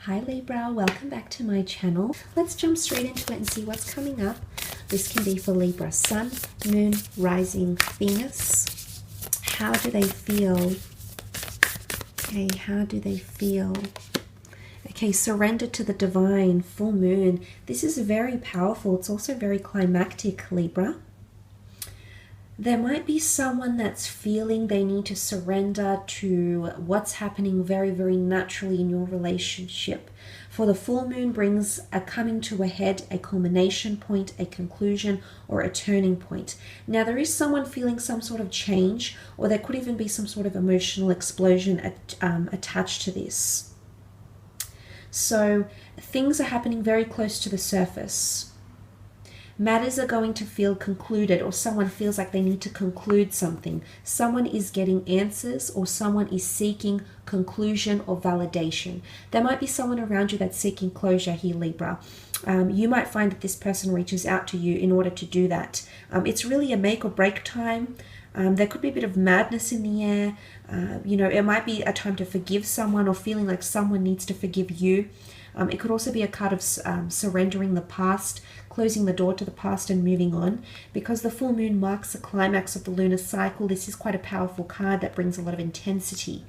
Hi Libra, welcome back to my channel. Let's jump straight into it and see what's coming up. This can be for Libra, Sun, Moon, Rising, Venus. How do they feel? Okay, how do they feel? Okay, surrender to the divine, full moon. This is very powerful. It's also very climactic, Libra. There might be someone that's feeling they need to surrender to what's happening very, very naturally in your relationship. For the full moon brings a coming to a head, a culmination point, a conclusion, or a turning point. Now, there is someone feeling some sort of change, or there could even be some sort of emotional explosion attached to this. So things are happening very close to the surface. Matters are going to feel concluded, or someone feels like they need to conclude something. Someone is getting answers, or someone is seeking conclusion or validation. There might be someone around you that's seeking closure here, Libra. You might find that this person reaches out to you in order to do that. It's really a make or break time. There could be a bit of madness in the air. It might be a time to forgive someone, or feeling like someone needs to forgive you. It could also be a card of surrendering the past, closing the door to the past and moving on. Because the full moon marks the climax of the lunar cycle, this is quite a powerful card that brings a lot of intensity.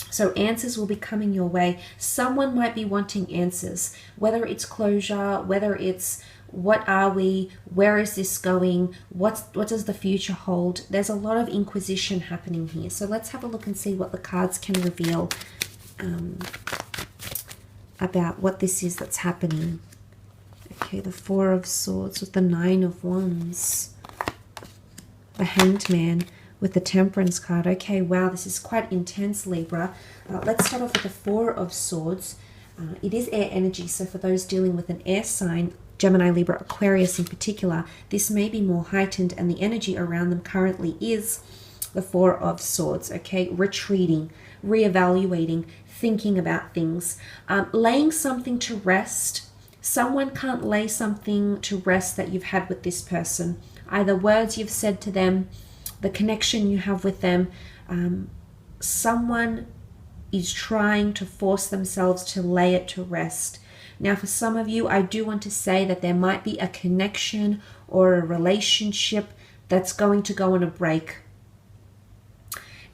So answers will be coming your way. Someone might be wanting answers, whether it's closure, whether it's what are we, where is this going, what does the future hold. There's a lot of inquisition happening here. So let's have a look and see what the cards can reveal about what this is that's happening. Okay, the Four of Swords with the Nine of Wands. The Hanged Man with the Temperance card. Okay, wow, this is quite intense, Libra. Let's start off with the Four of Swords. It is air energy, so for those dealing with an air sign, Gemini, Libra, Aquarius in particular, this may be more heightened, and the energy around them currently is the Four of Swords, okay? Retreating, reevaluating, thinking about things, laying something to rest. Someone can't lay something to rest that you've had with this person. Either words you've said to them, the connection you have with them. Someone is trying to force themselves to lay it to rest. Now, for some of you, I do want to say that there might be a connection or a relationship that's going to go on a break.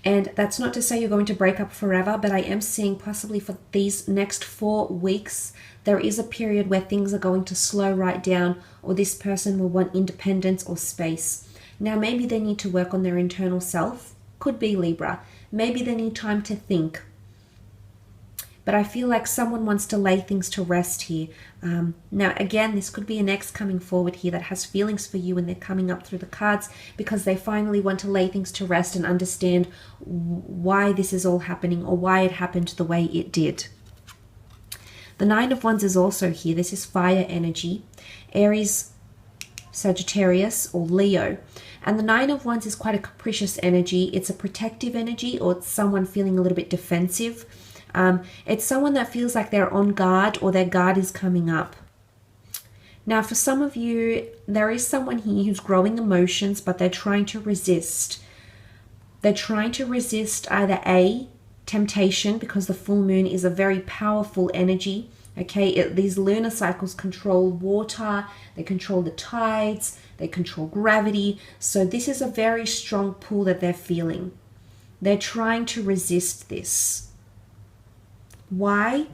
And that's not to say you're going to break up forever, but I am seeing possibly for these next 4 weeks, there is a period where things are going to slow right down, or this person will want independence or space. Now, maybe they need to work on their internal self. Could be, Libra. Maybe they need time to think. But I feel like someone wants to lay things to rest here. Now, again, this could be an ex coming forward here that has feelings for you, and they're coming up through the cards because they finally want to lay things to rest and understand why this is all happening, or why it happened the way it did. The Nine of Wands is also here. This is fire energy. Aries, Sagittarius, or Leo. And the Nine of Wands is quite a capricious energy. It's a protective energy, or it's someone feeling a little bit defensive. It's someone that feels like they're on guard, or their guard is coming up. Now, for some of you, there is someone here who's growing emotions, but they're trying to resist. They're trying to resist either A, temptation, because the full moon is a very powerful energy. Okay, these lunar cycles control water, they control the tides, they control gravity. So this is a very strong pull that they're feeling. They're trying to resist this. Why?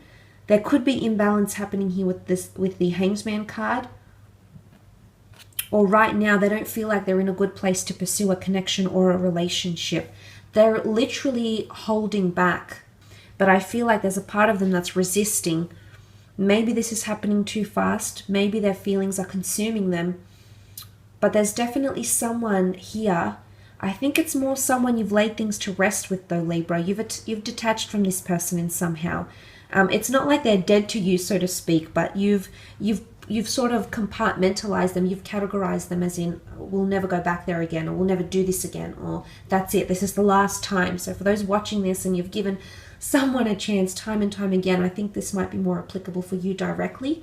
There could be imbalance happening here with the Hanged Man card. Or right now, they don't feel like they're in a good place to pursue a connection or a relationship. They're literally holding back. But I feel like there's a part of them that's resisting. Maybe this is happening too fast. Maybe their feelings are consuming them. But there's definitely someone here. I think it's more someone you've laid things to rest with, though, Libra. You've detached from this person in somehow. It's not like they're dead to you, so to speak, but you've sort of compartmentalized them. You've categorized them as in, we'll never go back there again, or we'll never do this again, or that's it. This is the last time. So for those watching this and you've given someone a chance time and time again, I think this might be more applicable for you directly.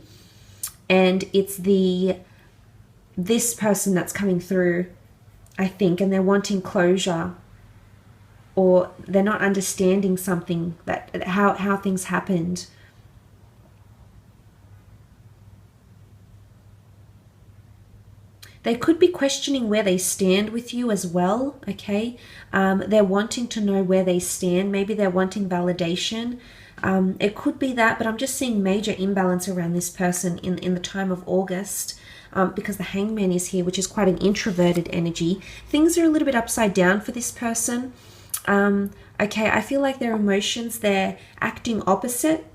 And it's this person that's coming through, I think, and they're wanting closure. or they're not understanding something, that how things happened. They could be questioning where they stand with you as well, okay? They're wanting to know where they stand. Maybe they're wanting validation. It could be that, but I'm just seeing major imbalance around this person in the time of August, because the Hangman is here, which is quite an introverted energy. Things are a little bit upside down for this person. Okay, I feel like their emotions, they're acting opposite.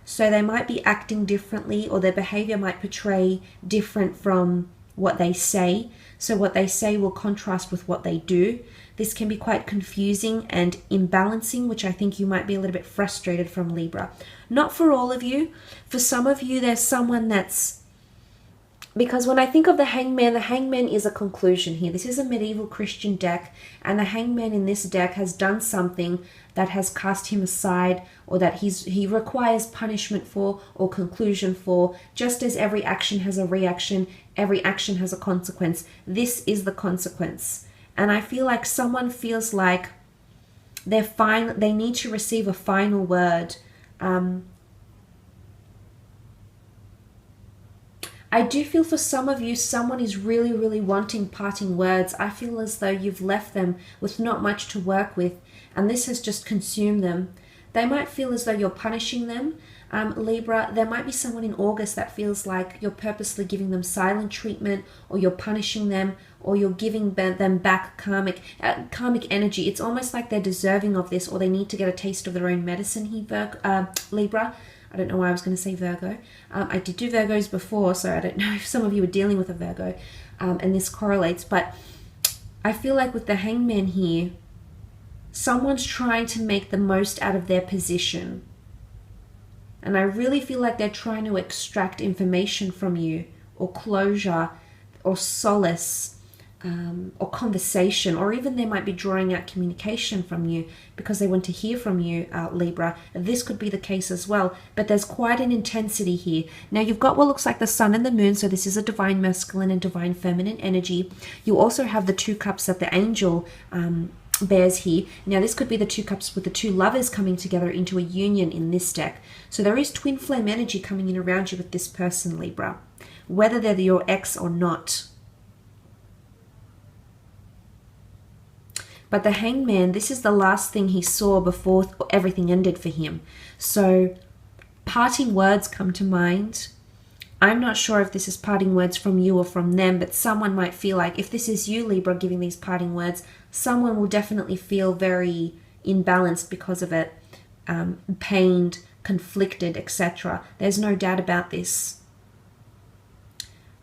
So they might be acting differently, or their behavior might portray different from what they say. So what they say will contrast with what they do. This can be quite confusing and imbalancing, which I think you might be a little bit frustrated from, Libra. Not for all of you. For some of you, there's someone that's... Because when I think of the Hangman is a conclusion here. This is a medieval Christian deck, and the Hangman in this deck has done something that has cast him aside, or that he requires punishment for, or conclusion for. Just as every action has a reaction, every action has a consequence. This is the consequence. And I feel like someone feels like they need to receive a final word. I do feel for some of you, someone is really, really wanting parting words. I feel as though you've left them with not much to work with, and this has just consumed them. They might feel as though you're punishing them. Libra, there might be someone in August that feels like you're purposely giving them silent treatment, or you're punishing them, or you're giving them back karmic energy. It's almost like they're deserving of this, or they need to get a taste of their own medicine here, Libra. I don't know why I was going to say Virgo. I did do Virgos before, so I don't know if some of you are dealing with a Virgo, and this correlates. But I feel like with the Hangman here, someone's trying to make the most out of their position. And I really feel like they're trying to extract information from you, or closure, or solace, or conversation, or even they might be drawing out communication from you because they want to hear from you, Libra. This could be the case as well, but there's quite an intensity here. Now you've got what looks like the sun and the moon, so this is a divine masculine and divine feminine energy. You also have the 2 cups that the angel bears here. Now this could be the 2 cups with the 2 lovers coming together into a union in this deck. So there is twin flame energy coming in around you with this person, Libra, whether they're your ex or not. But the Hangman, this is the last thing he saw before everything ended for him. So parting words come to mind. I'm not sure if this is parting words from you or from them, but someone might feel like, if this is you, Libra, giving these parting words, someone will definitely feel very imbalanced because of it, pained, conflicted, etc. There's no doubt about this.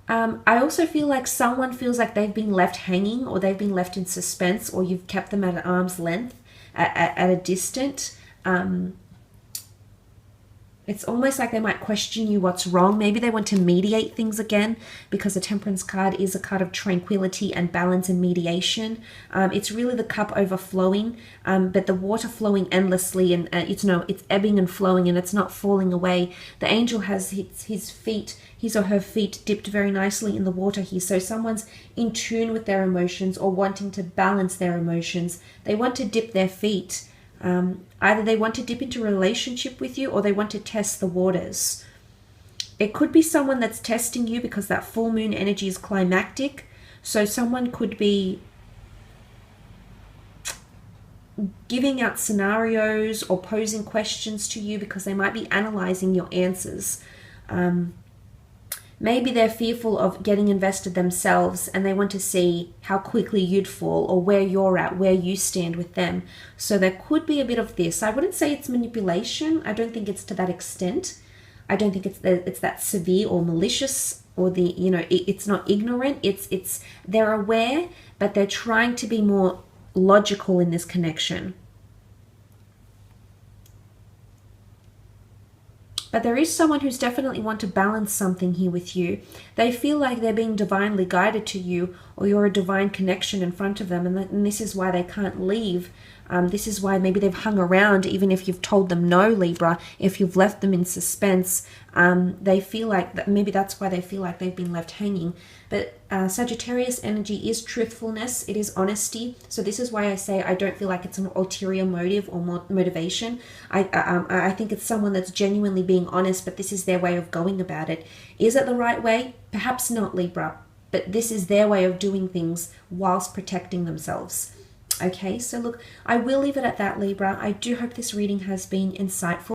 I also feel like someone feels like they've been left hanging, or they've been left in suspense, or you've kept them at an arm's length, at a distance. It's almost like they might question you what's wrong. Maybe they want to mediate things again, because the Temperance card is a card of tranquility and balance and mediation. It's really the cup overflowing, but the water flowing endlessly, and it's ebbing and flowing, and it's not falling away. The angel has his or her feet dipped very nicely in the water here. So someone's in tune with their emotions, or wanting to balance their emotions. They want to dip their feet. Either they want to dip into a relationship with you, or they want to test the waters. It could be someone that's testing you because that full moon energy is climactic. So someone could be giving out scenarios or posing questions to you because they might be analyzing your answers. Maybe they're fearful of getting invested themselves, and they want to see how quickly you'd fall, or where you're at, where you stand with them. So there could be a bit of this. I wouldn't say it's manipulation. I don't think it's to that extent. I don't think it's that severe or malicious, or it's not ignorant. It's they're aware, but they're trying to be more logical in this connection. But there is someone who's definitely want to balance something here with you. They feel like they're being divinely guided to you, or you're a divine connection in front of them, and this is why they can't leave. This is why maybe they've hung around, even if you've told them no, Libra. If you've left them in suspense, they feel like maybe that's why they feel like they've been left hanging. But Sagittarius energy is truthfulness. It is honesty. So this is why I say I don't feel like it's an ulterior motive or motivation. I think it's someone that's genuinely being honest, but this is their way of going about it. Is it the right way? Perhaps not, Libra. But this is their way of doing things whilst protecting themselves. Okay, so look, I will leave it at that, Libra. I do hope this reading has been insightful.